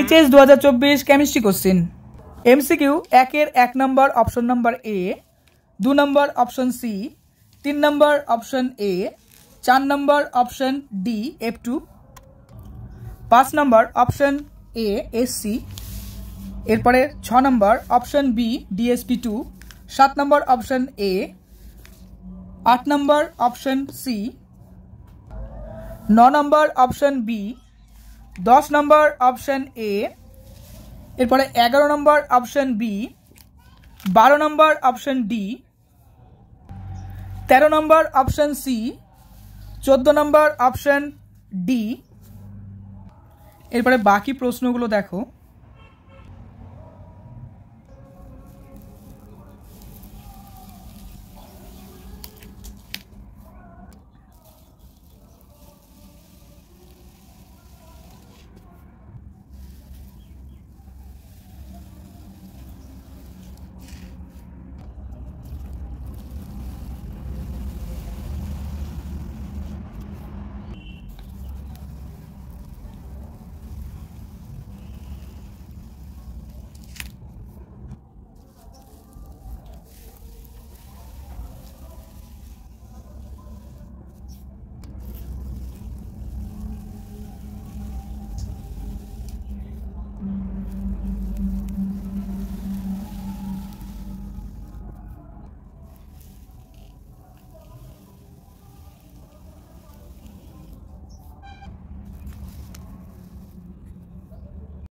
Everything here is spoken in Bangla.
HS 2024 chemistry question MCQ 1 1 number option number A, 2 number option C, 3 number option A, 4 number option D F2, 5 number option A SC, এরপরে 6 number option B DSP2, 7 number option A, 8 number option C, 9 number option B, 10 number option A, এরপরে 11 number option B, 12 number option D, 13 number option C, 14 number option D. এরপরে বাকি প্রশ্নগুলো দেখো।